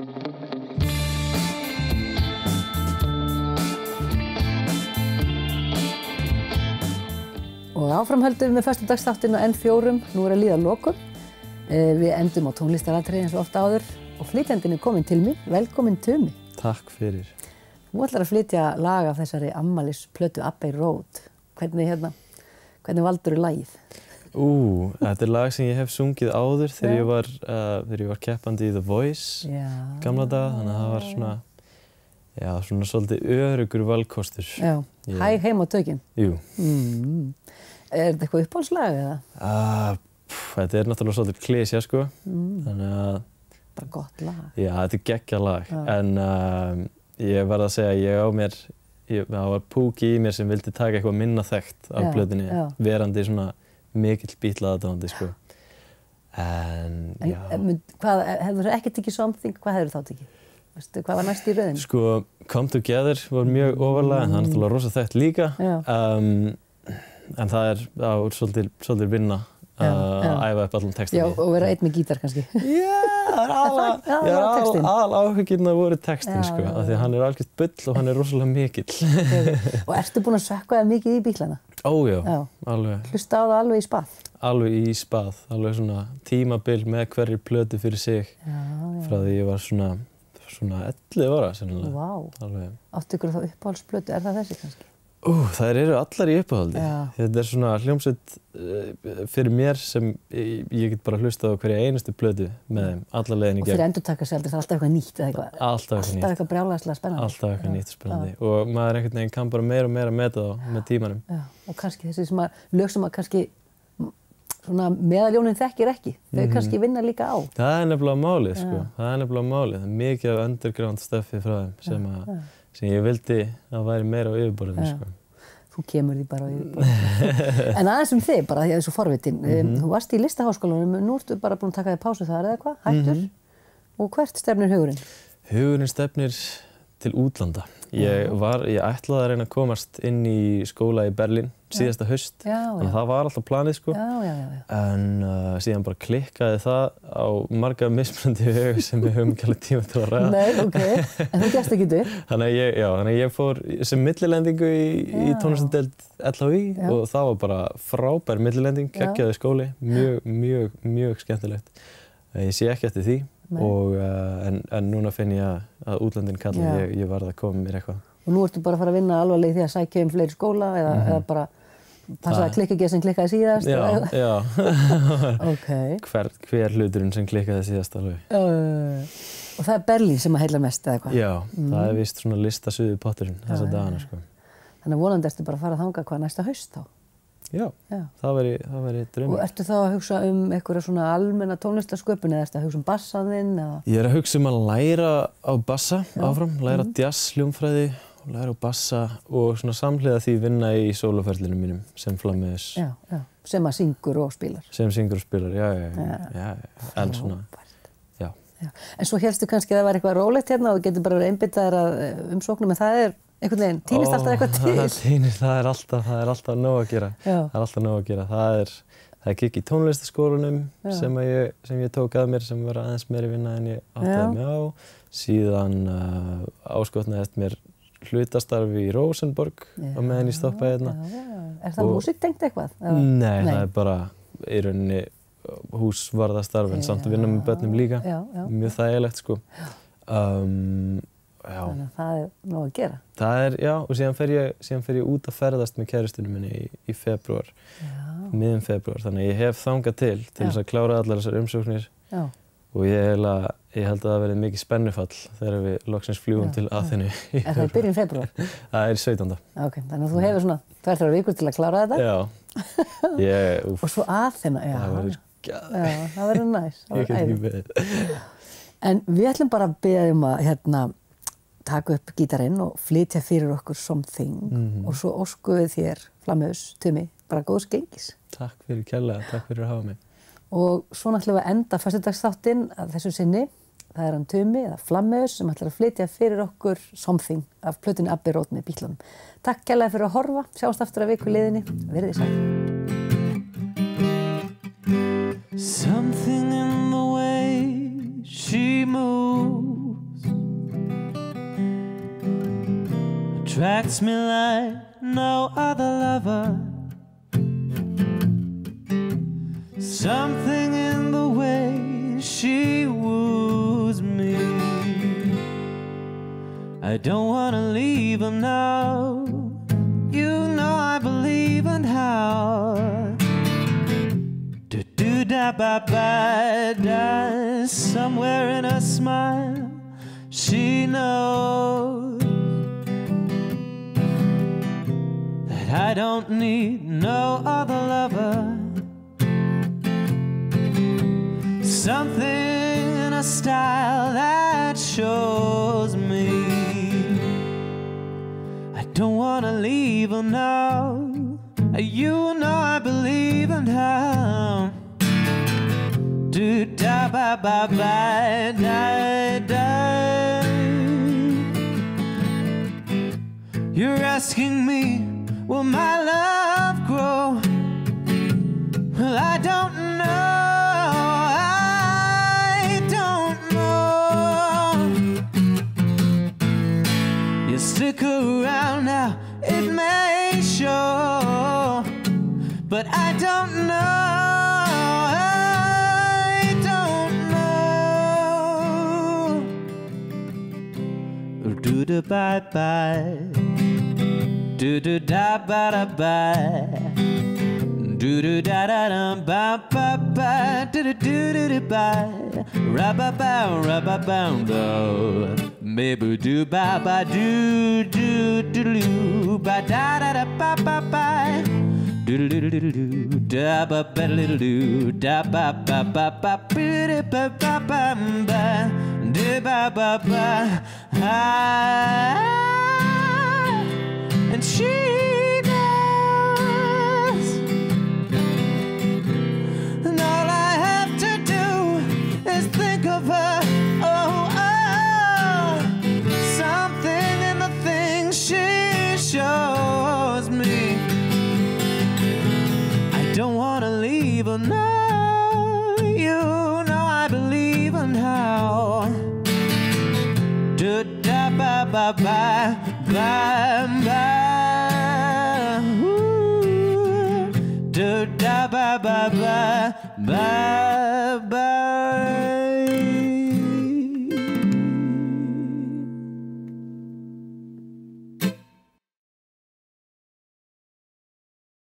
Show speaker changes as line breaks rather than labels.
Og áframhöldum við föstudagsþáttinn á N4, nú að líða að lokum. Við endum á tónlistaratriði eins og oft áður og flytjandinn komin til mig. Velkomin Tumi.
Takk fyrir.
Þú ætlar að flytja lag af þessari afmælisplötu Abbey Road. Hvernig valdirðu lagið?
Þetta lag sem ég hef sungið áður þegar ég var keppandi í The Voice gamla daga, þannig að það var svona svolítið öruggur valkostur.
Já, hæg heim á tökin.
Jú.
Er þetta eitthvað uppáhaldslag eða?
Þetta er náttúrulega svolítið klísja, sko. Þannig að...
Bara gott lag.
Já, þetta er geggjað lag. En ég verð að segja, það var púki í mér sem vildi taka eitthvað minna þekkt af plötunni, verandi svona mikill Beatle-aðdáandi, sko.
Hefur þú ekki tekið Something, hvað hefur þá tekið? Veistu, hvað var næst í röðinni?
Sko, Come Together var mjög ofarlega, en það er náttúrulega rosa þekkt líka. En það er svolítið vinna að æfa upp allan textan.
Já, og vera einn með gítar kannski.
Það er aðaláhyggjurnar voru textin, sko, af því að hann er algjört bull og hann er rosalega mikill.
Og ertu búin að sökkva þig mikið í Beatlana?
Já, alveg.
Hlusta á það alveg í spað?
Alveg í spað, alveg svona tímabil með hverri plötu fyrir sig. Frá því ég var svona 11 ára, sennilega.
Vá. Áttu ykkur þá uppáhaldsplötu, er það þessi kannski?
Þær eru allar í uppáhaldi. Þetta er svona hljómsveit fyrir mér sem ég get bara hlustað á hverja einustu plötu með þeim, alla leiðin í gegn.
Og fyrir endurtaka sig aldrei, það er alltaf eitthvað nýtt eða eitthvað?
Alltaf
eitthvað brjálæðislega spennandi?
Alltaf eitthvað nýtt spennandi. Og maður einhvern veginn kann bara meira og meira meta þá með tímanum.
Já, og kannski þessi lög sem að kannski meðaljónin þekkir ekki, þau kannski vinna líka á.
Það er nefnilega málið, sko. Það er mikið af underground stuffið frá þeim sem ég vildi að væri meira á yfirborðinu, sko.
Þú kemur því bara á yfirborðinu. En aðeins þig bara, því að þessu forvitin. Þú varst í Listaháskólanum, nú ertu bara búin að taka þér pásu þar eða hvað, hættur. Og hvert stefnir hugurinn?
Hugurinn stefnir til útlanda. Ég ætlaði að reyna að komast inn í skóla í Berlín síðasta haust, þannig að það var alltaf planið, sko. En síðan bara klikkaði það á marga mismunandi vegu sem við höfum ekki alveg tíma til að ræða.
Nei, ok. En þú gerst ekki upp? Þannig
að ég fór sem millilendingu í tónlistardeild LHÍ og það var bara frábær millilending, geggjaður skóli, mjög skemmtilegt. Ég sé ekki eftir því, en núna finn ég að útlöndin kalla, ég varð að koma mér eitthvað.
Og nú ertu bara að fara að vinna alvarlega í því að sækja fleiri skóla eða bara passa að klikka ekki sem klikkaði síðast?
Já.
Okay.
Hver hluturinn sem klikkaði síðast alveg.
Og það er Berlín sem að heilla mest eða hvað?
Já, það er víst svona listasuði potturinn þessa dagana, sko.
Þannig að vonandi ertu bara að fara að þangað hvað næsta haust þá?
Já, það væri draumur.
Og ertu þá að hugsa einhverja svona almenna tónlistarsköpun eða ertu að hugsa bassann þinn?
Ég er að hugsa að læra á bassa áfram, læra jazz, hljómfræði, læra á bassa og svona samhliða því vinna í sólóferlinu mínum sem frammiðis.
Já, sem að syngur og spilar.
Sem syngur og spilar, já, en svona, já.
En svo hélstu kannski að það var eitthvað rólegt hérna og þú getur bara einbeitaðir að umsóknum, en það er einhvern veginn, týnist alltaf eitthvað til.
Það er alltaf nóg að gera. Það er alltaf nóg að gera. Það er gigg í tónlistaskólanum sem ég tók að mér sem var aðeins meiri vinna en ég áttaði mig á. Síðan áskotnaðist mér hlutastarf í Rosenborg á meðan ég stoppaði hérna.
Er það músíktengt eitthvað?
Nei, það er bara í rauninni húsvarðastarf en samt að vinna með börnum líka. Mjög þægilegt, sko.
Þannig að það er nóg að gera.
Það er, og síðan fer ég út að ferðast með kærustunni minni í febrúar, miðjum febrúar. Þannig að ég hef þangað til þess að klára allar þessar umsóknir og ég held að það verði mikið spennufall þegar við loksins fljúgum til Aþenu.
Er það í byrjun febrúar?
Það er 17.
Ok, þannig að þú hefur svona 2-3 vikur til að klára þetta?
Já.
Og svo Aþena,
það verður
það verður næs.
Ég get ekki beðið.
En við ætlum bara að biðja að taka upp gítarinn og flytja fyrir okkur Something og svo óskum við þér, Flammeus, Tumi, bara góðs gengis.
Takk fyrir kærlega, takk fyrir að hafa mig.
Og svo ætlum við að enda föstudagsþáttinn að þessu sinni. Það er hann Tumi, eða Flammeus, sem ætlar að flytja fyrir okkur Something af plötunni Abbey Road með Beatlunum. Takk kærlega fyrir að horfa, sjáumst aftur að viku liðinni. Verið sæl. Something in the way she moves
attracts me like no other lover. Something in the way she woos me. I don't wanna leave her now. You know I believe in how. Do-do-da-ba-ba-da. Somewhere in her smile she knows that I don't need no other lover. Something in a style that shows me I don't wanna leave her now. You know I believe in how. Do da ba ba ba da da. You're asking me, will my love grow? Well, I don't know. Stick around now, it may show, but I don't know, I don't know. Do da bye bye, do do da ba da bye, do do da da da ba ba ba, do do do do do bye, ra ba ba do. Maybe do ba ba do do do do ba da da da ba ba ba do do do do do da ba ba do da ba ba ba ba ba ba ba ba do ba ba ba and she knows, and all I have to do is think of her. Shows me I don't wanna leave her now. You know I believe in how. Do da ba ba ba ba ba. Do da ba ba ba ba ba.